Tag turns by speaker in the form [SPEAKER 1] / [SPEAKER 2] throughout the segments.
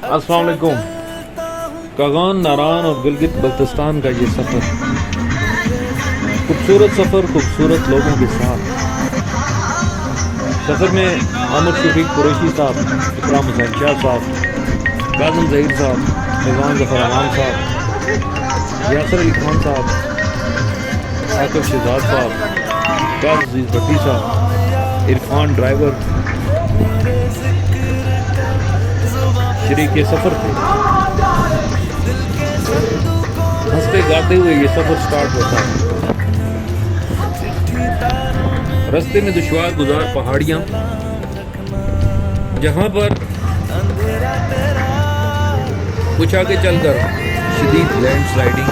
[SPEAKER 1] अस्सलाम वालेकुम। कागान, नारान और गिलगित बल्तिस्तान का ये सफ़र, खूबसूरत सफ़र, खूबसूरत लोगों के साथ। सफ़र में आमिर शफीक कुरैशी साहब, इकराम हुसैन शाह साहब, काज़म ज़हीर साहब, रिजवान ज़फ़र अमान साहब, यासर अली खान साहब, आकिब शहजाद साहब, काज़ अजीज़ भट्टी साहब, इरफान ड्राइवर शरीक सफ़र थे। हंसते गाते हुए ये सफ़र स्टार्ट होता है। रास्ते में दुश्वार गुजार पहाड़ियाँ, जहाँ पर कुछ आगे चलकर शदीद लैंडस्लाइडिंग।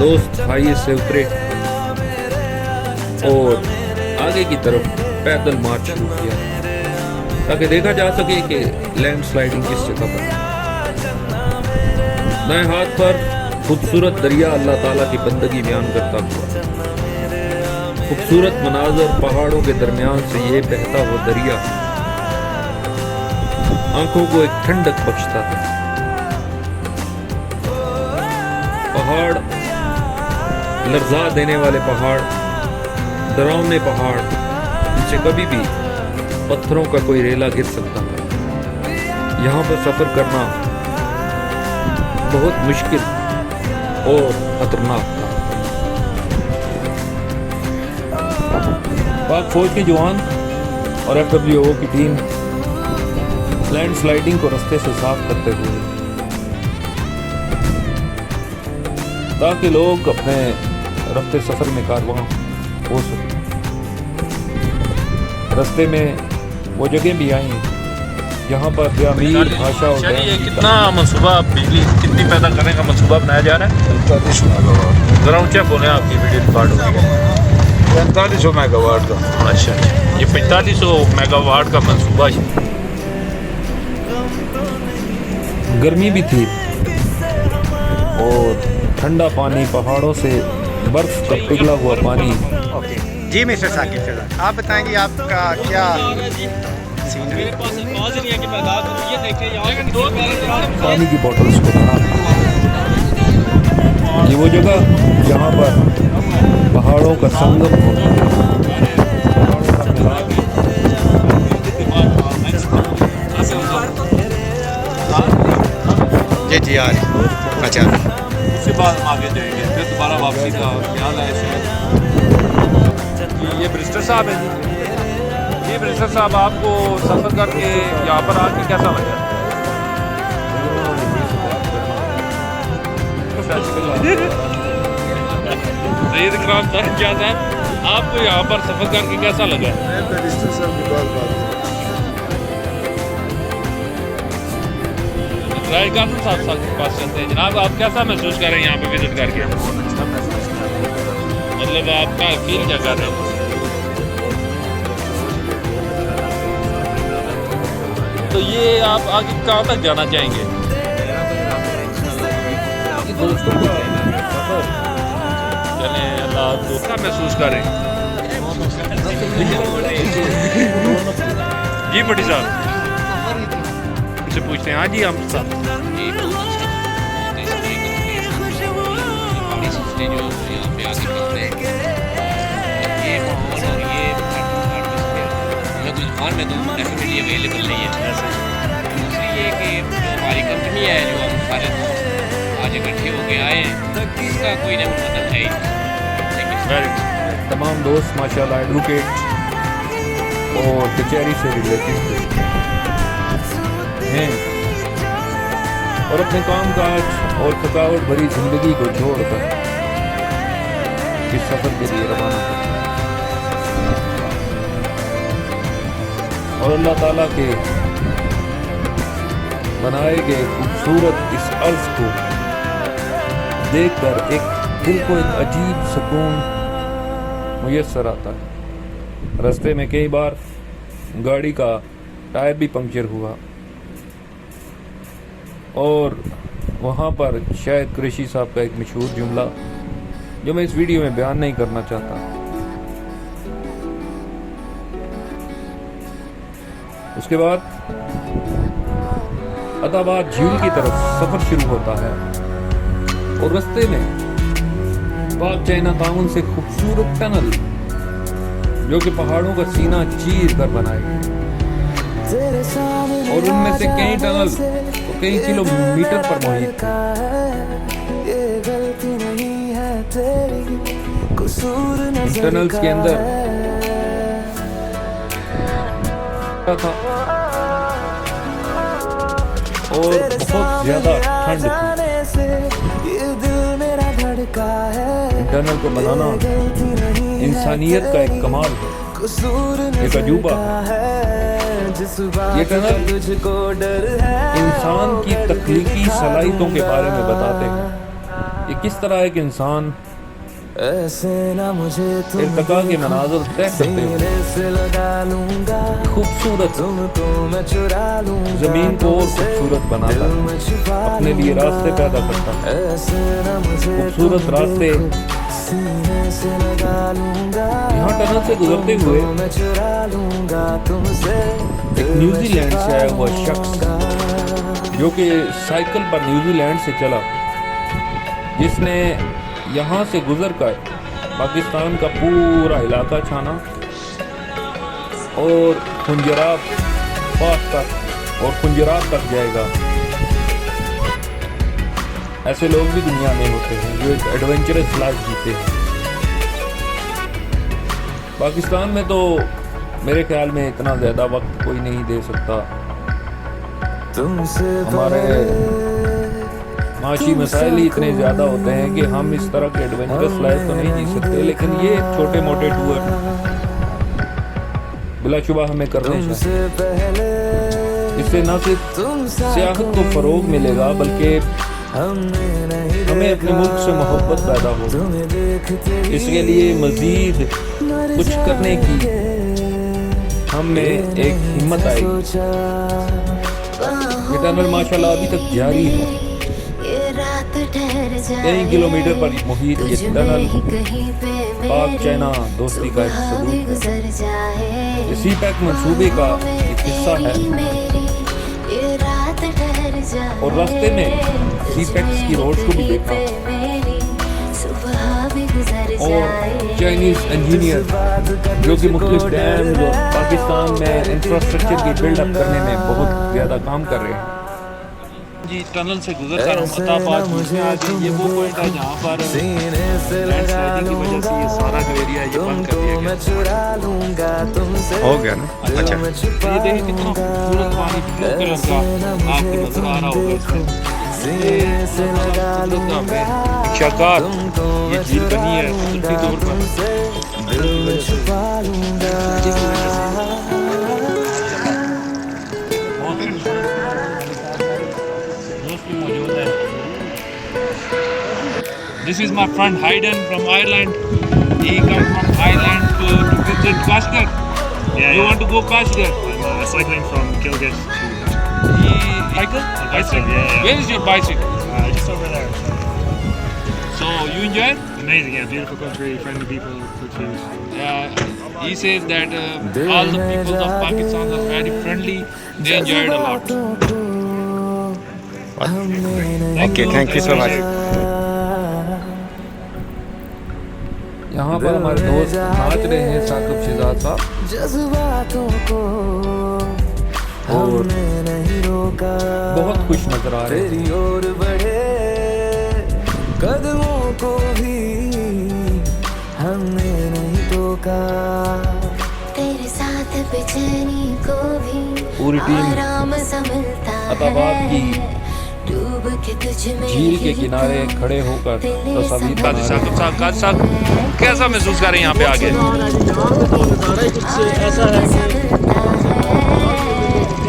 [SPEAKER 1] दोस्त हाईवे से उतरे और आगे की तरफ पैदल मार्च शुरू किया ताकि देखा जा सके कि लैंडस्लाइडिंग किस जगह पर। दाएं हाथ पर खूबसूरत दरिया अल्लाह ताला की बंदगी बयान करता हुआ, खूबसूरत मनाजर, पहाड़ों के दरमियान से ये बहता हुआ दरिया आंखों को एक ठंडक बख्शता था। पहाड़, लर्जा देने वाले पहाड़, डरावने पहाड़ जिनसे कभी भी पत्थरों का कोई रेला गिर सकता था। यहाँ पर सफर करना बहुत मुश्किल और खतरनाक था। पाक फौज के जवान और FWO की टीम लैंडस्लाइडिंग को रास्ते से साफ करते हुए ताकि लोग अपने रफ्ते सफर में कारवां हो सके। रास्ते में वो जगह भी आई जहाँ पर ग्रामीण भाषा और
[SPEAKER 2] ये कितना मनसूबा, बिजली कितनी पैदा करने का मनसूबा बनाया जा रहा है? 45 जरा ऊंचा बोले, आपकी वीडियो रिकॉर्ड हो गई है।
[SPEAKER 3] 4500 मेगावाट का।
[SPEAKER 2] अच्छा, ये 4500 मेगावाट का मनसूबा है।
[SPEAKER 1] गर्मी भी थी और ठंडा पानी, पहाड़ों से बर्फ का पिघला हुआ पानी।
[SPEAKER 4] जी मिस्टर साकिब फिलहाल आप बताएंगे आपका क्या सीन है?
[SPEAKER 1] पानी की बोतल्स को भरा। ये वो जगह जहाँ पर पहाड़ों का संगम होता है।
[SPEAKER 4] जी आ रही। अच्छा,
[SPEAKER 2] उसके बाद हम आगे जाएंगे, फिर दोबारा वापसी का ख्याल है शायद। ये ब्रिस्टर साहब है जी। ब्रिस्टर साहब, आपको सफ़र करके यहाँ पर आके कैसा लगा? सैयद इकराम साहब, क्या साहब, आपको यहाँ पर सफ़र करके कैसा लगा? राय कासिम साहब के पास चलते हैं। जनाब, आप कैसा महसूस कर रहे हैं यहाँ पे विजिट करके? मतलब आपका फील क्या कर रहे हैं? तो ये आप आगे कहाँ तक जाना चाहेंगे? चले, अल्लाह आपको क्या महसूस कर रहे हैं? जी भट्टी साहब से पूछते हैं। हाँ जी, हम साहब
[SPEAKER 5] में तो डेफिनेटली अवेलेबल नहीं है। दूसरी ये कि हमारी कंपनी है जो हम सारे आज इकट्ठे होके आए हैं, इसका कोई ना कोई मतलब है ही।
[SPEAKER 1] तमाम दोस्त माशाल्लाह एडवोकेट और कचहरी से रिलेटेड हैं और अपने कामकाज और थकावट भरी जिंदगी को छोड़कर इस सफर के लिए रवाना होते हैं। और अल्लाह ताला के बनाए गए खूबसूरत इस अर्ज को देखकर एक दिल को एक अजीब सुकून मुयस्सर आता है। रास्ते में कई बार गाड़ी का टायर भी पंक्चर हुआ और वहाँ पर शायद कुरैशी साहब का एक मशहूर जुमला जो मैं इस वीडियो में बयान नहीं करना चाहता, उसके बाद अदाबाद झील की तरफ सफर शुरू होता है और रास्ते में पाक चाइना टाउन से खूबसूरत टनल जो कि पहाड़ों का सीना चीर कर बनाए गए और उनमें से कई टनल तो कई किलोमीटर पर मुहित थे। टनल्स के अंदर था और बहुत ज्यादा ठंड थी। टनल को बनाना इंसानियत का एक कमाल है, एक अजूबा है। ये टनल इंसान की तख्लीकी सलाहियतों के बारे में बताते हैं। ये किस तरह एक इंसान इर्तिका के मनाज़िर तय करते हुए खूबसूरत जमीन को और खूबसूरत बनाता है, अपने लिए रास्ते पैदा करता है। खूबसूरत रास्ते यहाँ टनल से गुजरते हुए एक न्यूजीलैंड से आया हुआ शख्स जो कि साइकिल पर न्यूजीलैंड से चला, जिसने यहाँ से गुजर कर पाकिस्तान का पूरा इलाका छाना और खुंजरात पास तक और खुंजरात तक जाएगा। ऐसे लोग भी दुनिया में होते हैं जो एक एडवेंचरस लाइफ जीते हैं। पाकिस्तान में तो मेरे ख्याल में इतना ज़्यादा वक्त कोई नहीं दे सकता। हमारे माशी मसाइल ही इतने ज़्यादा होते हैं कि हम इस तरह के एडवेंचरस लाइफ तो नहीं जी सकते, लेकिन ये छोटे मोटे टूर बिलाशुबा हमें करने चाहिए। इससे न सिर्फ सियाहत को फ़रोग मिलेगा बल्कि हमें अपने मुल्क से मोहब्बत पैदा हो। इसके लिए मज़ीद कुछ करने की हम में एक हिम्मत आएगी। ये टनल माशाल्लाह अभी तक जारी है। कई किलोमीटर पर मुहित ये टनल पाक चाइना दोस्ती का एक सबूत है। ये सीपैक मंसूबे का एक हिस्सा है और रास्ते में सीपैक्स की रोड्स को भी देखा और चाइनीज इंजीनियर जो कि मुख्तलिफ डैम्स और पाकिस्तान में इंफ्रास्ट्रक्चर की बिल्डअप करने में बहुत ज़्यादा काम कर रहे हैं।
[SPEAKER 2] जी टनल से गुजर कर हम अताबाद में आ गए। ये वो पॉइंट है जहाँ पर लैंडस्लाइडिंग की वजह से ये सारा जो एरिया है ये बंद कर दिया गया।
[SPEAKER 4] हो गया ना? अच्छा,
[SPEAKER 2] ये देखिए कितना खूबसूरत पानी ब्लू कलर का आपको नजर आ रहा होगा इसमें। शाकार ये झील बनी है कुदरती तौर पर। This is my friend Hayden from Ireland. He comes from Ireland to visit Kashgar. You want to go Kashgar?
[SPEAKER 6] I'm cycling from Gilgit to
[SPEAKER 2] Cycle?
[SPEAKER 6] bicycle. Yeah.
[SPEAKER 2] Where is your bicycle?
[SPEAKER 6] Just over there.
[SPEAKER 2] So you enjoy it?
[SPEAKER 6] Amazing, yeah. Beautiful country, friendly people, good food.
[SPEAKER 2] He says that all the people of Pakistan are very friendly. They enjoyed a lot.
[SPEAKER 4] Okay, thank you so much.
[SPEAKER 1] यहाँ पर हमारे दोस्त नाच रहे हैं साकिब शहजाद साहब
[SPEAKER 7] जज्बातों को
[SPEAKER 1] और
[SPEAKER 7] नहीं रोका,
[SPEAKER 1] बहुत खुश नजर आ रहे हैं।
[SPEAKER 7] तेरी ओर बढ़े कदमों को भी हमने नहीं टोका, तेरे साथ बेचैनी को भी
[SPEAKER 1] पूरी टीम
[SPEAKER 7] आराम सा मिलता
[SPEAKER 1] अताबाद की
[SPEAKER 7] डूब के तुझ में
[SPEAKER 1] झील के किनारे खड़े होकर तस्वीर
[SPEAKER 2] काजी साहब काजी साहब कैसा महसूस कर रहे हैं यहाँ पे आके?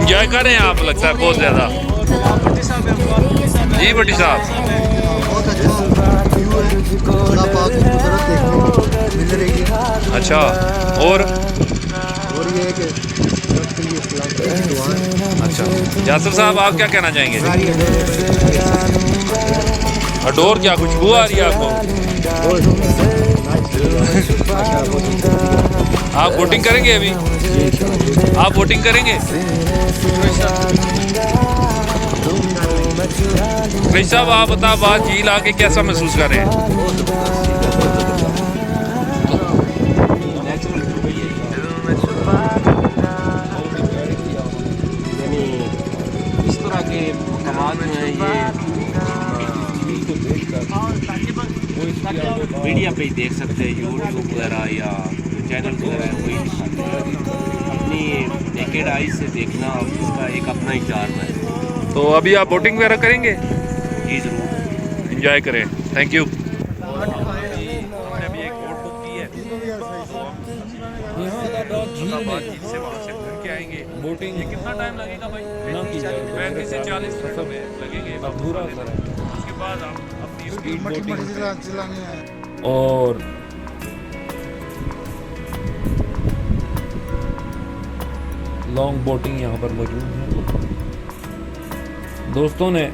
[SPEAKER 2] इंजॉय कर रहे हैं आप, लगता है बहुत ज़्यादा। जी भट्टी साहब अच्छा और अच्छा यासर साहब आप क्या कहना चाहेंगे? अडोर क्या खुशबू आ रही है आपको? आप वोटिंग करेंगे अभी? आप वोटिंग करेंगे? भाई साहब आप बता, बात झील आके कैसा महसूस कर रहे हैं?
[SPEAKER 5] यानी इस तरह के मकान जो है ये मीडिया पे ही देख सकते हैं, यूट्यूब वगैरह या चैनल वगैरह है वही दिखाते हैं। अपनी नेकेड आई से देखना इसका एक अपना ही चार्म है।
[SPEAKER 2] तो अभी आप वोटिंग वगैरह करेंगे?
[SPEAKER 5] जी ज़रूर।
[SPEAKER 2] एंजॉय करें, थैंक यू।
[SPEAKER 1] बोटिंग
[SPEAKER 2] कितना टाइम लगेगा भाई?
[SPEAKER 1] ना की जाए
[SPEAKER 2] 35 से 40 मिनट में लगेंगे।
[SPEAKER 1] अधूरा सर है।
[SPEAKER 2] उसके बाद आप अपनी
[SPEAKER 1] स्पीड बोटिंग
[SPEAKER 3] चलानी है।
[SPEAKER 1] और लॉन्ग बोटिंग यहाँ पर मौजूद है। दोस्तों ने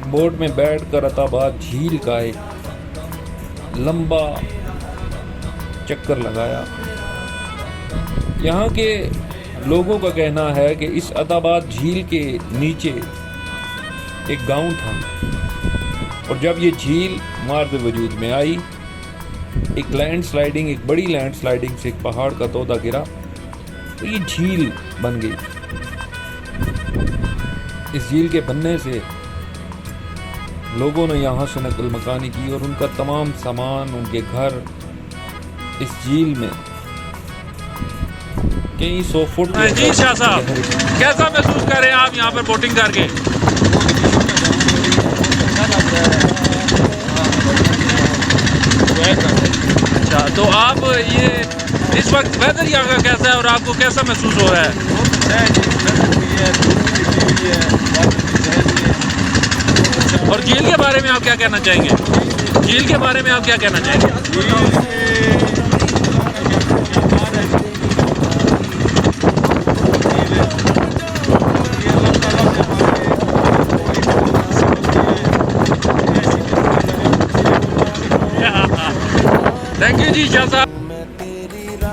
[SPEAKER 1] बोट में बैठकर अताबाद झील का एक लंबा चक्कर लगाया। यहाँ के लोगों का कहना है कि इस अताबाद झील के नीचे एक गांव था और जब ये झील मार्द वजूद में आई, एक लैंडस्लाइडिंग, एक बड़ी लैंडस्लाइडिंग से एक पहाड़ का तोदा गिरा तो ये झील बन गई। इस झील के बनने से लोगों ने यहाँ से नकल मकानी की और उनका तमाम सामान, उनके घर इस झील में कई 100 फुट।
[SPEAKER 2] जी शाह साहब, कैसा महसूस कर रहे हैं आप यहाँ पर बोटिंग करके? अच्छा, तो आप ये इस वक्त वेदर यहाँ का कैसा है और आपको कैसा महसूस हो रहा है? और झील के बारे में आप क्या कहना चाहेंगे? झील के बारे में आप क्या कहना चाहेंगे? थैंक यू जी शाह साहब।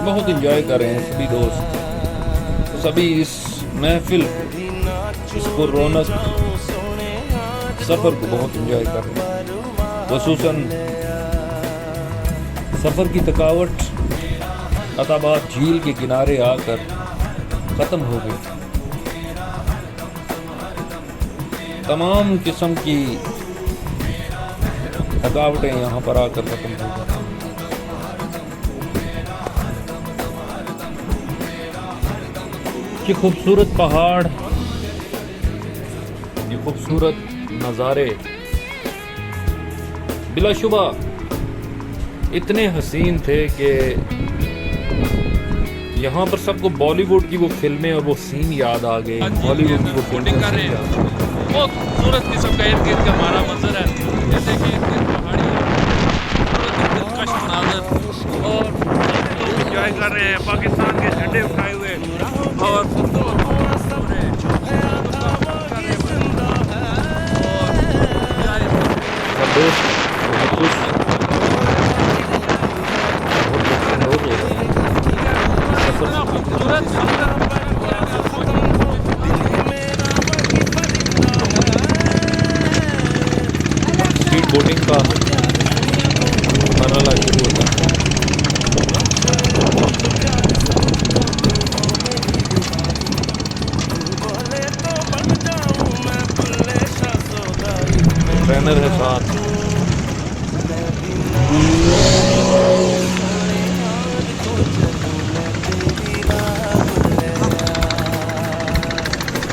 [SPEAKER 1] बहुत इंजॉय कर रहे हैं सभी दोस्त, सभी इस महफिल, इसको रौनक, सफ़र को बहुत इंजॉय कर रहे हैं। ख़ुसूसन सफ़र की थकावट अताबाद झील के किनारे आकर ख़त्म हो गई। तमाम किस्म की थकावटें यहाँ पर आकर ख़त्म हो गई। ये खूबसूरत पहाड़, ये खूबसूरत नज़ारे बिलाशुबा इतने हसीन थे कि यहाँ पर सबको बॉलीवुड की वो फिल्में और वो सीन याद आ गए। बॉलीवुड की वो
[SPEAKER 2] बोटिंग कर रहे हैं, बहुत खूबसूरत किस्म का इर्द गिर्द का हमारा मंजर है। जैसे कि पहाड़ी दिलकश मनाज़र और लोग इंजॉय कर रहे हैं, पाकिस्तान के झंडे उठाए हुए और
[SPEAKER 1] स्पीड बोटिंग का मरहला शुरू होता है। ट्रेनर है साथ।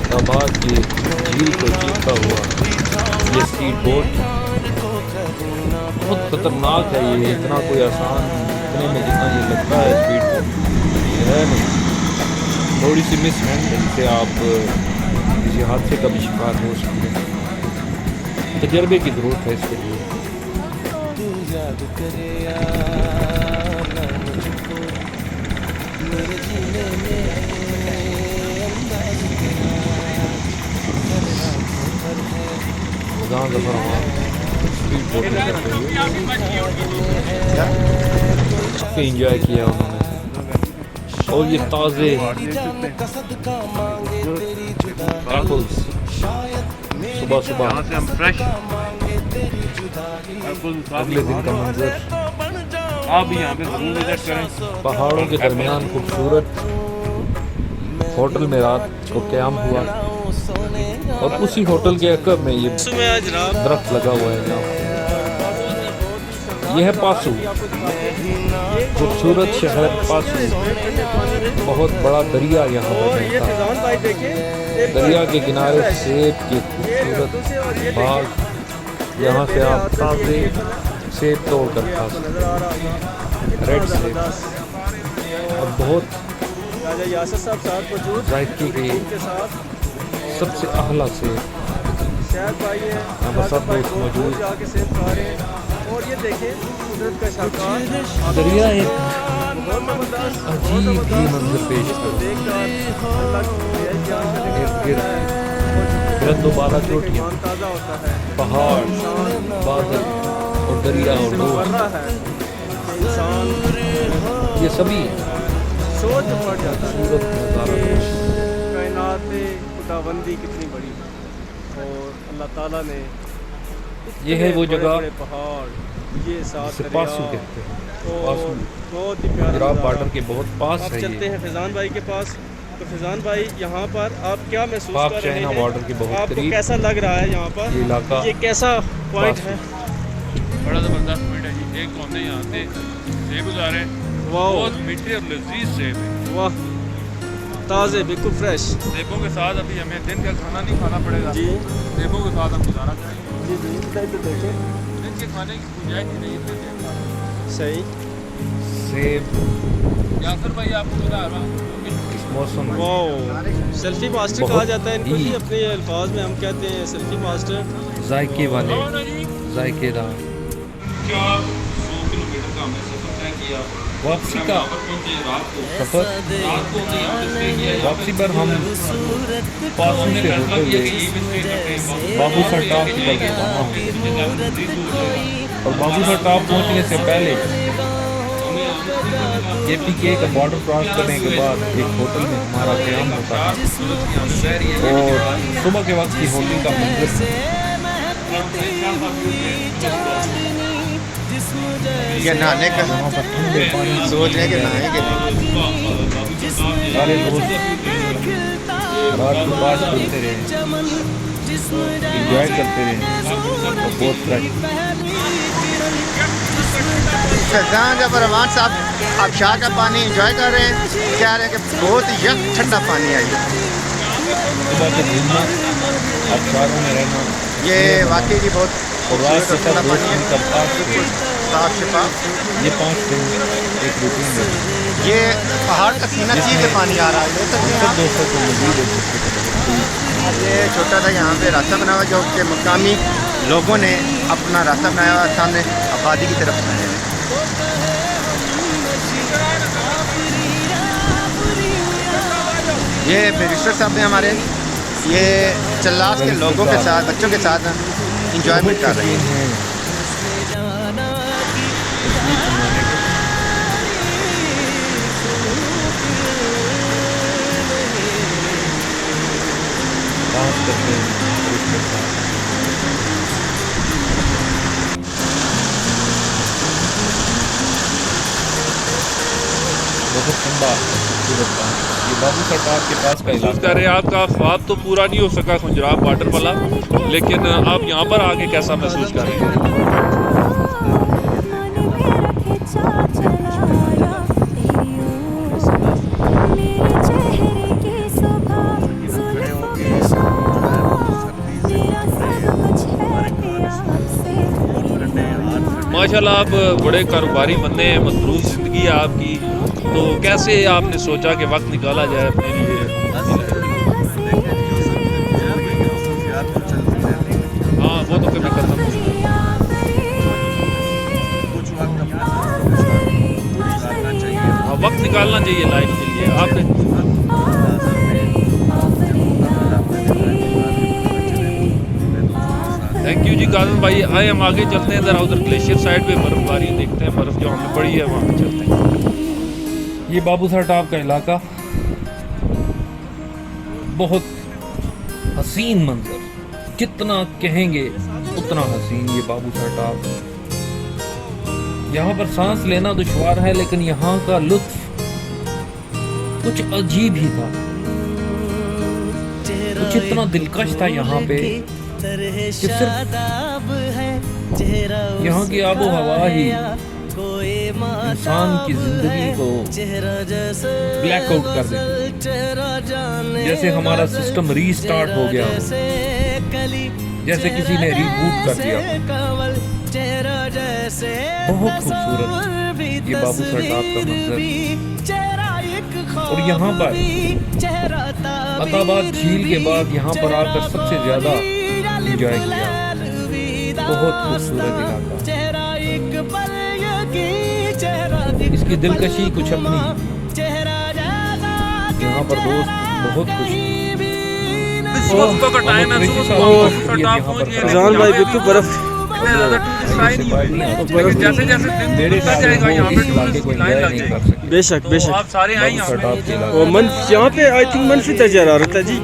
[SPEAKER 1] अताबाद की झील को चीरता हुआ ये स्पीड बोट बहुत खतरनाक है। ये इतना कोई आसान इतने में जितना ये लगता है स्पीड बोट ये है नहीं। थोड़ी सी मिस हैंडल से आप किसी हादसे का भी शिकार हो सकते हैं। तजर्बे की ज़रूरत है इसके लिए। स्पीड बोट काफ़ी इंजॉय किया उन्होंने। और ये ताज़े एप्पल्स सुबह सुबह
[SPEAKER 2] यहाँ से हम फ्रेश
[SPEAKER 1] अगले दिन का मंजर
[SPEAKER 2] आप भी यहाँ पे जरूर विजिट करें।
[SPEAKER 1] पहाड़ों के दरमियान खूबसूरत होटल में रात को क़याम हुआ और उसी होटल के अकब में ये दरख्त लगा हुआ है यहाँ। यह है पासू, खूबसूरत शहर पासू। बहुत बड़ा दरिया यहाँ पर बहता है। दरिया के किनारे सेब के खूबसूरत बाग, यहाँ से आप ताज़े सेब तोड़ कर खा सकते हैं, रेड सेब। और बहुत जायके के सबसे अहला सेब यहाँ पर सब दोस्त मौजूद। दरिया एक अजीब ही मंजर पेश करता है। दोबारा चोटियाँ, पहाड़, बादल और दरिया और लोग, ये सभी
[SPEAKER 8] सोच पड़ जाता है
[SPEAKER 1] खूबसूरत नज़ारा पेश।
[SPEAKER 8] कायनात खुदाबंदी कितनी बड़ी है और अल्लाह ताला ने
[SPEAKER 1] ये है वो जगह
[SPEAKER 8] बड़े पहाड़, ये साथ
[SPEAKER 1] जिसे
[SPEAKER 8] दरिया
[SPEAKER 1] पासू कहते हैं। पासू
[SPEAKER 8] और बहुत ही प्यारा
[SPEAKER 1] गुजरात
[SPEAKER 8] नज़ारा।
[SPEAKER 1] बॉर्डर के बहुत पास
[SPEAKER 8] आप
[SPEAKER 1] है
[SPEAKER 8] चलते
[SPEAKER 1] ये।
[SPEAKER 8] हैं फैज़ान भाई के पास। तो फैज़ान भाई यहाँ पर आप क्या महसूस
[SPEAKER 1] पाक
[SPEAKER 8] कर रहे
[SPEAKER 1] चाइना
[SPEAKER 8] हैं?
[SPEAKER 1] बॉर्डर के बहुत
[SPEAKER 8] आपको
[SPEAKER 1] करीब
[SPEAKER 8] कैसा लग रहा है यहाँ पर?
[SPEAKER 1] ये इलाका
[SPEAKER 8] ये कैसा पॉइंट
[SPEAKER 1] पासू।
[SPEAKER 8] है?
[SPEAKER 2] बड़ा ज़बरदस्त पॉइंट है जी। एक तो हमने यहाँ से सेब उतारे,
[SPEAKER 8] वाह
[SPEAKER 2] बहुत मीठे और लजीज सेब है।
[SPEAKER 8] वाह, ताज़े बिल्कुल फ्रेश।
[SPEAKER 2] सेबों के साथ अभी हमें दिन का खाना नहीं खाना पड़ेगा
[SPEAKER 8] जी
[SPEAKER 2] सेबों के साथ हम गुजारा करेंगे।
[SPEAKER 8] जी जी, तो देखें
[SPEAKER 2] दिन के खाने की गुंजाइश ही नहीं है।
[SPEAKER 8] सही।
[SPEAKER 1] सेब
[SPEAKER 2] यासर भाई आपको बता रहा हूँ
[SPEAKER 1] इस मौसम में
[SPEAKER 8] वाओ, सेल्फी मास्टर
[SPEAKER 1] बहुत
[SPEAKER 8] कहा जाता है इनको जी।
[SPEAKER 1] ही-
[SPEAKER 8] अपने अल्फाज में हम कहते हैं सेल्फी मास्टर।
[SPEAKER 1] जायके वाले, जायकेदार।
[SPEAKER 2] 100 किलोमीटर का हमने सफर तय किया।
[SPEAKER 1] वापसी का
[SPEAKER 2] पहुंचे रात को
[SPEAKER 1] सफर,
[SPEAKER 2] रात को हमने यहाँ पे स्टे किया।
[SPEAKER 1] वापसी पर हम पासू से होते हुए बाबूसर टॉप की तरफ रवाना हुए। और बाबूसर टॉप पहुंचने से पहले KPK का बॉर्डर क्रॉस करने के बाद एक होटल में हमारा क़याम होता है और सुबह के वक्त की होटल का मंजर
[SPEAKER 4] ये नहाने का
[SPEAKER 1] वहाँ पर ठंडे पानी
[SPEAKER 4] सोच रहे हैं कि नहाएंगे नहीं।
[SPEAKER 1] सारे दोस्त रात को पास करते रहे, इंजॉय करते रहे और बहुत फ्रेश।
[SPEAKER 4] फैज़ान जब रहमान साहब आबशार का पानी एंजॉय कर रहे हैं, कह रहे हैं कि बहुत यक ठंडा पानी है
[SPEAKER 1] सुबह के घूमना, आबशारों में रहना
[SPEAKER 4] ये वाकई जी बहुत
[SPEAKER 1] और रात
[SPEAKER 4] खूबसूरत
[SPEAKER 1] के
[SPEAKER 4] और ठंडा
[SPEAKER 1] साथ
[SPEAKER 4] पानी है,
[SPEAKER 1] का पास
[SPEAKER 4] बिल्कुल साफ शफाफ।
[SPEAKER 1] ये 5 दिन एक रूटीन है।
[SPEAKER 4] ये पहाड़ का सीना चीर के पानी आ रहा है, देख सकते हैं
[SPEAKER 1] सब
[SPEAKER 4] आप।
[SPEAKER 1] दोस्तों को मौजूद है जिसके
[SPEAKER 4] ये छोटा सा यहाँ पे रास्ता बना हुआ जो कि मुकामी लोगों ने अपना रास्ता बनाया हुआ सामने आबादी की तरफ बनाया है। ये बैरिस्टर साहब हैं हमारे, ये चल्लास के लोगों के साथ, बच्चों के साथ इंजॉयमेंट कर रहे हैं।
[SPEAKER 1] डांस करते हैं और इसके साथ बहुत ठंडा खूबसूरत था। ये बाबूसर टॉप के पास का
[SPEAKER 2] महसूस
[SPEAKER 1] इलाका
[SPEAKER 2] कर रहे हैं। आपका ख्वाब तो पूरा नहीं हो सका खुंजराब बॉर्डर वाला, लेकिन आप यहाँ पर आके कैसा महसूस कर रहे हैं? माशाल्लाह आप बड़े कारोबारी बंदे हैं, मसरूफ ज़िंदगी है आपकी, तो कैसे आपने सोचा कि वक्त निकाला जाए अपने लिए? हाँ, वो तो कभी खत्म नहीं होता। हाँ, वक्त निकालना चाहिए लाइफ के लिए। आपने थैंक यू जी काजल भाई। आए हम आगे चलते हैं, ज़रा उधर ग्लेशियर साइड पे बर्फबारी देखते हैं, बर्फ़ जो हमने पड़ी है वहाँ पे चलते हैं।
[SPEAKER 1] ये बाबूसर टॉप का इलाका बहुत हसीन मंजर, कितना कहेंगे उतना हसीन ये बाबूसर टॉप। यहाँ पर सांस लेना दुश्वार है, लेकिन यहाँ का लुत्फ कुछ अजीब ही था, कुछ इतना दिलकश था यहाँ पे कि सिर्फ यहाँ की आबो हवा ही इंसान की जिंदगी को ब्लैकआउट कर देती, जैसे हमारा सिस्टम रीस्टार्ट हो गया, जैसे किसी ने रीबूट कर दिया। बहुत खूबसूरत ये बाबूसर टॉप का मंजर। और यहाँ पर अताबाद झील के बाद यहाँ पर आकर सबसे ज्यादा एंजॉय किया। बहुत खूबसूरत इलाका, इसकी दिलकशी कुछ अपनी। यहाँ पर दोस्त बहुत खुश हैं।
[SPEAKER 2] सुबह का टाइम है, सुबह टॉप पहुंच गए।
[SPEAKER 8] जान भाई बिल्कुल बर्फ
[SPEAKER 2] इतने ज़्यादा टूरिस्ट आए नहीं, लेकिन जैसे जैसे दिन बढ़ता जाएगा यहाँ पे टूरिस्ट की लाइन लग जाएगी।
[SPEAKER 8] बेशक
[SPEAKER 2] तो
[SPEAKER 8] बेशक।
[SPEAKER 2] आप सारे आए यहाँ पे।
[SPEAKER 8] और यहाँ पे आई थिंक मनफी तजर्बा रहता है जी।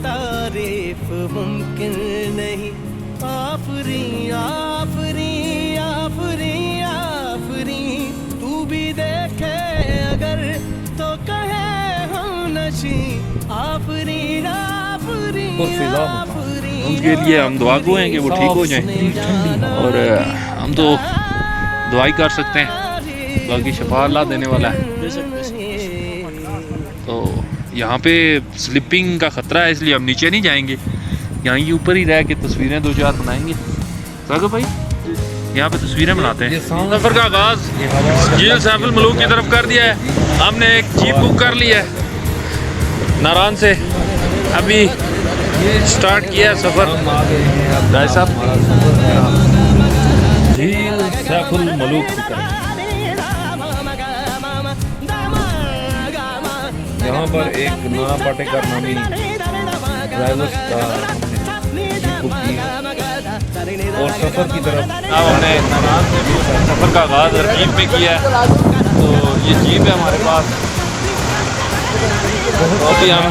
[SPEAKER 9] तारीफ मुमकिन नहीं, आफरी आफरी आफरी आफरी, तू भी देखे अगर तो कहे हम नशी, आफरी आफरी आफरी।
[SPEAKER 2] उनके लिए हम दुआ गो हैं कि वो ठीक हो जाएं, और हम तो दुआ ही कर सकते हैं, बाकी शफा अल्लाह देने वाला है। तो यहाँ पे स्लिपिंग का ख़तरा है, इसलिए हम नीचे नहीं जाएंगे, यहाँ ही ऊपर ही रह के तस्वीरें 2-4 बनाएंगे। सागर भाई यहाँ पे तस्वीरें बनाते हैं। सफ़र का आगाज़ झील सैफुल मलूक की तरफ कर दिया है। हमने एक जीप बुक कर ली है नारान से, अभी स्टार्ट किया है सफ़र। भाई साहब
[SPEAKER 1] झील सैफुल मलूक की तरफ। यहाँ पर एक नाना पाटेकर नामी ड्राइवर्स का हमने बुक की और सफ़र की तरफ
[SPEAKER 2] अब हमने नाराज से भी सफ़र का आगाज़ जीप में किया है। तो ये जीप है हमारे पास, अभी हम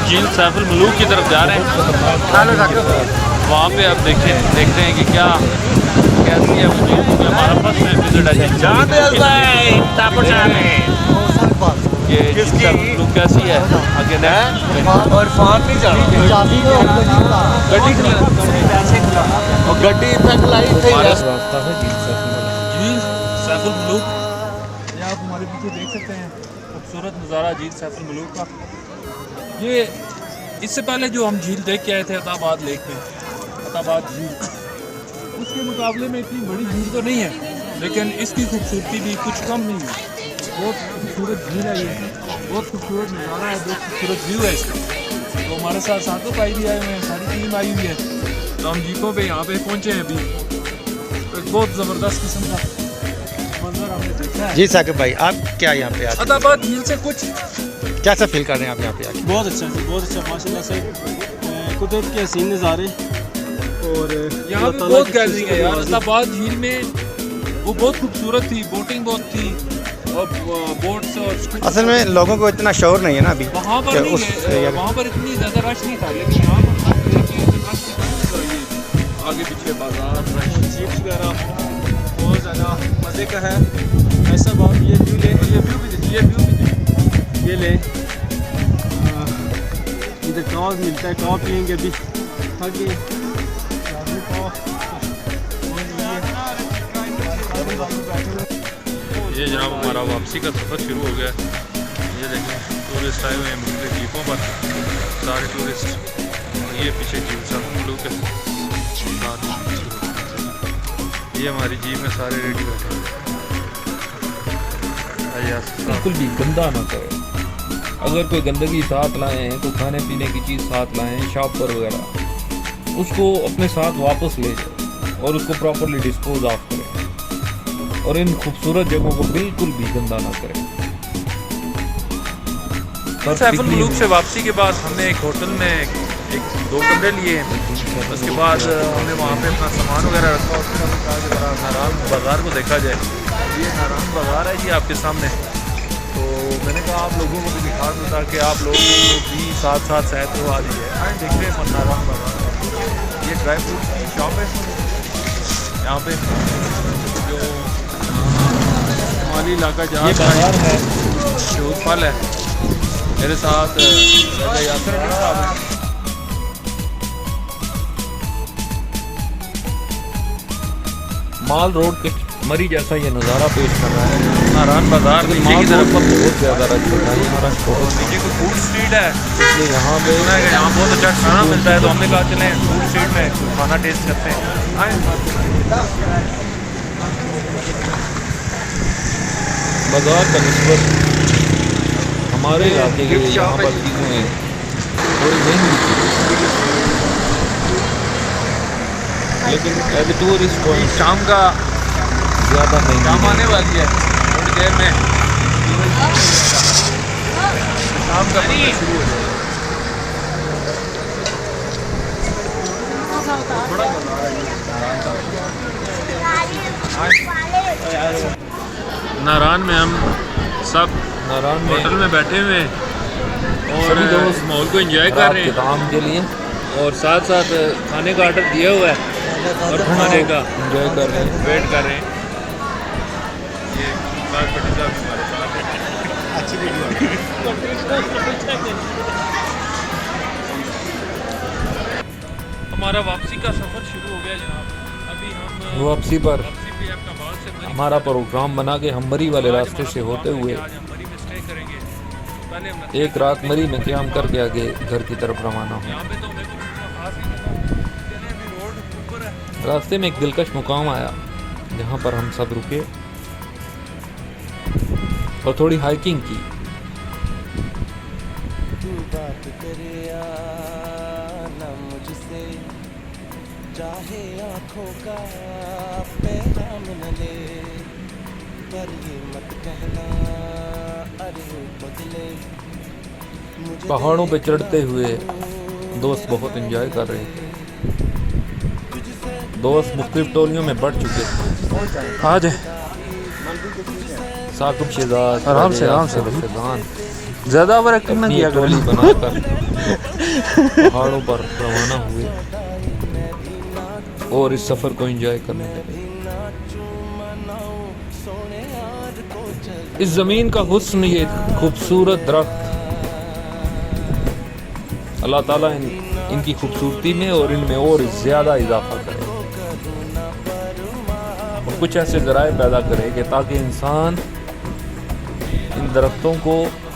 [SPEAKER 2] झील सैफुल मलूक की तरफ जा रहे हैं। वहाँ पे अब देखते हैं कि क्या कैसी है वो झील, क्योंकि हमारा फर्स्ट टाइम विजिट है। ये लुक कैसी है आगे
[SPEAKER 3] और फान नहीं जाना गड्डी तक लाई थी।
[SPEAKER 1] रास्ता है
[SPEAKER 2] झील सैफुल मलूक। ये आप हमारे पीछे देख सकते हैं खूबसूरत नज़ारा झील सैफुल मलूक का। ये इससे पहले जो हम झील देख के आए थे अताबाद लेक में, अताबाद झील, उसके मुकाबले में इतनी बड़ी झील तो नहीं है, लेकिन इसकी खूबसूरती भी कुछ कम नहीं है। बहुत खूबसूरत झील है ये, बहुत खूबसूरत नज़ारा है, बहुत खूबसूरत व्यू है इसका। तो हमारे साथ सातों भाई भी आए हुए हैं, सारी टीम आई हुई है। तो हम जीपों पे यहाँ पे पहुँचे हैं अभी। तो एक बहुत ज़बरदस्त किस्म का मंजर हमने देखा है।
[SPEAKER 4] जी साकिब भाई, आप क्या यहाँ पे आते
[SPEAKER 2] अताबाद झील से कुछ
[SPEAKER 4] कैसा फील कर रहे हैं आप यहाँ पे आके?
[SPEAKER 8] बहुत अच्छा है, बहुत अच्छा माशाल्लाह से। कुदरत के हसीन नज़ारे और
[SPEAKER 2] यहाँ पे बहुत गैलरी है यार। अताबाद झील में वो बहुत खूबसूरत थी, बोटिंग बहुत थी और बोट्स और
[SPEAKER 4] असल में लोगों को इतना शौर नहीं है ना अभी
[SPEAKER 2] वहाँ पर नहीं है, वहाँ पर इतनी ज़्यादा रश नहीं था, लेकिन यहाँ पर आगे पीछे बाजार
[SPEAKER 8] जीप्स वगैरह बहुत ज़्यादा मज़े का है। ऐसा बात ये व्यू ले, ये व्यू भी देखिए, ये व्यू भी देखिए, ये ले। इधर कबाब मिलता है, कबाब पियेंगे अभी आगे।
[SPEAKER 2] ये जनाब हमारा वापसी का सफ़र शुरू हो गया है। ये देखें टूरिस्ट आए हुए हैं मुख्तलिफ जीपों पर, सारे टूरिस्ट। ये पीछे झील सैफुल मलूक है, ये हमारी जीप में सारे रेडी बैठे हैं।
[SPEAKER 1] बिल्कुल भी गंदा ना करें। अगर कोई गंदगी साथ लाए हैं, कोई खाने पीने की चीज़ साथ लाए हैं, शॉपर वगैरह, उसको अपने साथ वापस ले जाए और उसको प्रॉपरली डिस्पोज ऑफ करें, और इन खूबसूरत जगहों को बिल्कुल भी गंदा ना करें।
[SPEAKER 2] सैफुल मलूक से वापसी के बाद हमने एक होटल में एक 2 कमरे लिए हैं। उसके बाद हमने वहाँ पे अपना सामान वगैरह रखा, उसके बाद कहा कि नाराज बाज़ार को देखा जाए। ये नारायण बाज़ार है जी आपके सामने। तो मैंने कहा आप लोगों को भी दिखा दूँ ताकि आप लोग भी साथ साथ सहत हो आ रही है। आए देखते हैं नारायण बाज़ार। ये ड्राई फ्रूट की शॉप है यहाँ पे, जो माली इलाका जहाँ
[SPEAKER 1] बाजार है,
[SPEAKER 2] शहूद फल है। मेरे साथ यासर अली साहब हैं।
[SPEAKER 1] माल रोड के मरी जैसा ये नज़ारा पेश कर रहा है।
[SPEAKER 2] नारायण बाज़ार नीचे
[SPEAKER 1] माल
[SPEAKER 2] की
[SPEAKER 1] रोड
[SPEAKER 2] तरफ
[SPEAKER 1] पर बहुत ज़्यादा रश होता है, यहाँ रश बहुत
[SPEAKER 2] नीचे कोई फूड स्ट्रीट है,
[SPEAKER 1] इसलिए यहाँ पे
[SPEAKER 2] सुना है कि यहाँ बहुत अच्छा खाना मिलता है। तो हमने कहा चलें फूड स्ट्रीट में खाना टेस्ट करते हैं। आए
[SPEAKER 1] बाजार का निस्बत हमारे इलाके के यहाँ पर चीज़ें थोड़ी महंगी थी, लेकिन एज ए टूरिस्ट पॉइंट
[SPEAKER 2] शाम का
[SPEAKER 1] ज़्यादा महंगी
[SPEAKER 2] शाम आने वाली है थोड़ी देर में, शाम का मंदिर शुरू हो जाएगा। बड़ा बाजार है नारायण में। हम सब
[SPEAKER 1] नारायण में
[SPEAKER 2] होटल में बैठे हुए हैं और
[SPEAKER 1] सभी दोस्त
[SPEAKER 2] माहौल को एंजॉय कर
[SPEAKER 1] रात
[SPEAKER 2] रहे
[SPEAKER 1] के
[SPEAKER 2] हैं
[SPEAKER 1] काम के लिए
[SPEAKER 2] और साथ साथ खाने का ऑर्डर दिया हुआ है और खाने का
[SPEAKER 1] एंजॉय कर रहे हैं।
[SPEAKER 2] वेट कर रहे हैं। ये बात पटी साहब हमारे साथ हैं।
[SPEAKER 4] अच्छी वीडियो
[SPEAKER 2] हमारा वापसी का सफ़र शुरू हो गया जनाब। अभी हम
[SPEAKER 1] वापसी पर
[SPEAKER 2] वापसी पे आपका बाल से मरी
[SPEAKER 1] हमारा प्रोग्राम बना के हम मरी वाले रास्ते से होते हुए
[SPEAKER 2] आज हम मरी में स्टे करेंगे। पहले हम
[SPEAKER 1] एक रात मरी में क़याम करके आगे घर की तरफ रवाना हुए।
[SPEAKER 2] यहाँ पे तो मेरे को कुछ खास नहीं लगा। चले अभी रोड ऊपर है।
[SPEAKER 1] रास्ते में एक दिलकश मुकाम आया जहाँ पर हम सब रुके और थोड़ी हाइकिंग की।
[SPEAKER 9] तू बात करे या ना मुझसे, चाहे आँखों का पैगाम न ले, पर ये मत कहना अरे बदले। मुझे
[SPEAKER 1] पहाड़ों पे चढ़ते हुए दोस्त बहुत एंजॉय कर रहे थे। दोस्त मुख्तलिफ टोलियों में बढ़ चुके थे।
[SPEAKER 8] आज
[SPEAKER 1] साकुब शेजाद
[SPEAKER 8] आराम से
[SPEAKER 1] फैजान
[SPEAKER 8] ज़्यादा ओवर एक्टिंग ना
[SPEAKER 1] अपनी
[SPEAKER 8] किया
[SPEAKER 1] एक टोली
[SPEAKER 8] करो।
[SPEAKER 1] बनाकर पहाड़ों पर रवाना हुए और इस सफ़र को एंजॉय करने लगे। इस ज़मीन का हुस्न, ये खूबसूरत दरख्त, अल्लाह ताला इनकी खूबसूरती में और इनमें और ज़्यादा इजाफा करे और कुछ ऐसे ज़राए पैदा करे कि ताकि इंसान इन दरख्तों को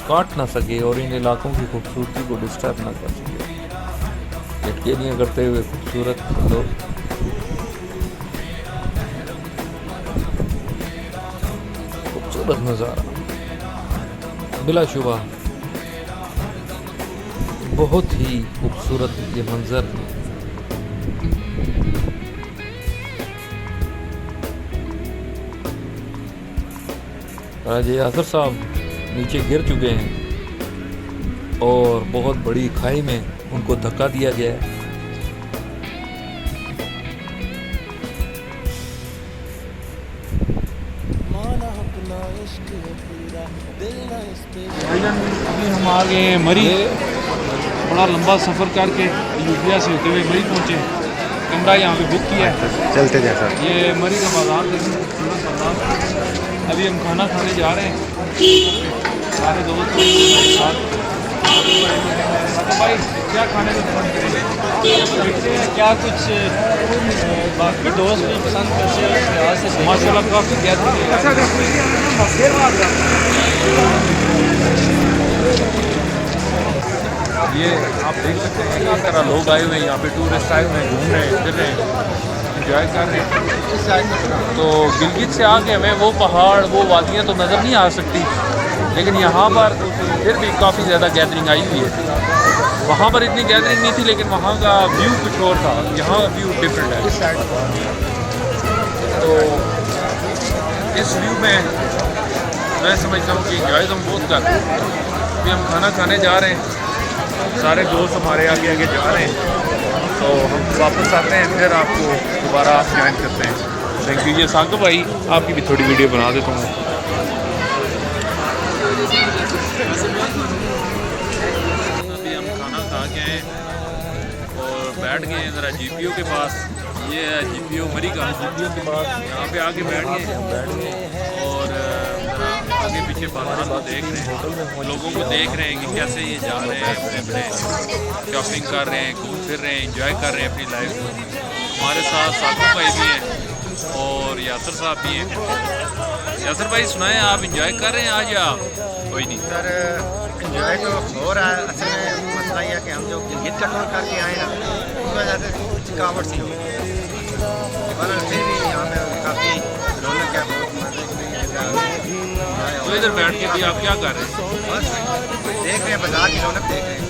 [SPEAKER 1] काट ना सके और इन इलाकों की खूबसूरती को डिस्टर्ब ना कर सके। लटकेलियाँ करते हुए खूबसूरत लोग खूबसूरत नज़ारा, बिलाशुबा बहुत ही खूबसूरत ये मंजर। राजे यासर साहब नीचे गिर चुके हैं और बहुत बड़ी खाई में उनको धक्का दिया गया है।
[SPEAKER 2] अभी हम आ गए हैं मरी। बड़ा लंबा सफ़र करके यूपिया से होते हुए मरी पहुँचे। कमरा यहाँ पे बुक किया है।
[SPEAKER 4] चलते जाए सर।
[SPEAKER 2] ये मरी का बाजार देखिए, खूबसूरत बाजार। अभी हम खाना खाने जा रहे हैं सारे दोस्त के साथ। भाई क्या खाने को पसंद करेंगे? देखते हैं क्या कुछ बाकी दोस्त भी पसंद करते हैं। माशाल्लाह काफ़ी गैदरिंग है। ये आप देख सकते हैं किस तरह लोग आए हुए हैं यहाँ पे, टूरिस्ट आए हुए हैं, घूम रहे हैं, फिर रहे हैं, एंजॉय कर रहे हैं। तो गिलगित से आके हमें वो पहाड़, वो वादियाँ तो नज़र नहीं आ सकती, लेकिन यहाँ पर फिर भी काफ़ी ज़्यादा गैदरिंग आई हुई है। वहाँ पर इतनी गैदरिंग नहीं थी, लेकिन वहाँ का व्यू कुछ और था, यहाँ व्यू डिफरेंट है। तो इस व्यू में मैं समझता हूँ कि एंजॉय हम बहुत कर रहे हैं। अभी हम खाना खाने जा रहे हैं, सारे दोस्त हमारे आगे जा रहे हैं। तो हम वापस आते हैं, फिर आपको दोबारा आप ज्वाइन करते हैं। Thank you. ये साकिब भाई आपकी भी थोड़ी वीडियो बना देता हूँ। अभी हम खाना खा के आए और बैठ गए हैं ज़रा GPO के पास। ये है GPO मरी का, GPO के पास यहाँ पे आके बैठ गए और आगे पीछे बाजार को देख रहे हैं, लोगों को देख रहे हैं कि कैसे ये जा रहे हैं, अपने अपने शॉपिंग कर रहे हैं, घूम फिर रहे हैं, इंजॉय कर रहे हैं अपनी लाइफ को। हमारे साथ साकिब भाई भी हैं और यासर साहब भी हैं। यासर भाई सुनाएं, आप इंजॉय कर रहे हैं आज या कोई नहीं?
[SPEAKER 4] सर इंजॉय तो हो रहा है, असल में मसला ये है कि हम जो गिलगित का टूर करके आए ना, उस वजह से थकावट सी हो गई, पर फिर भी यहाँ पे काफ़ी रौनक है, बहुत मजे की जगह है।
[SPEAKER 2] तो इधर बैठ के भी आप क्या कर रहे हैं?
[SPEAKER 4] बस देख रहे हैं बाजार की रौनक, देख रहे हैं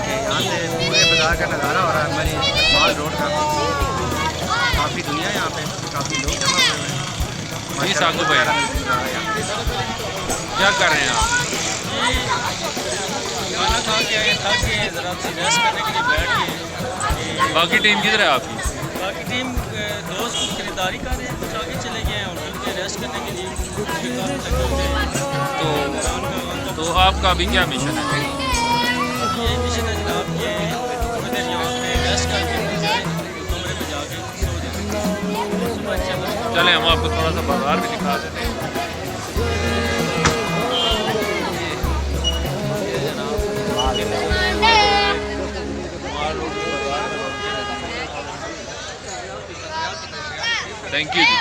[SPEAKER 4] कि यहाँ से पूरे बाजार का नज़ारा हो रहा है। हमारी इकबाल रोड का काफ़ी दुनिया है यहाँ पे, काफ़ी लोग जमा हुए हैं।
[SPEAKER 2] जी साकिब भाई क्या कर रहे हैं आप?
[SPEAKER 8] खाना खा के आए, थक गए, ज़रा रेस्ट करने के लिए बैठ गए।
[SPEAKER 2] बाकी टीम किधर है आपकी?
[SPEAKER 8] बाकी टीम दोस्त खरीदारी कर रहे हैं, कुछ आगे चले गए हैं होटल पे रेस्ट करने के लिए, कुछ भी काम लगे हुए हैं।
[SPEAKER 2] तो आपका अभी क्या मिशन है?
[SPEAKER 8] ये मिशन है जनाब, ये थोड़ी देर यहाँ पे रेस्ट करके फिर जाए कमरे में जाके सो जाए। सुबह अच्छा
[SPEAKER 2] चलें हम आपको थोड़ा सा बाजार भी दिखा देते हैं। Thank you ji.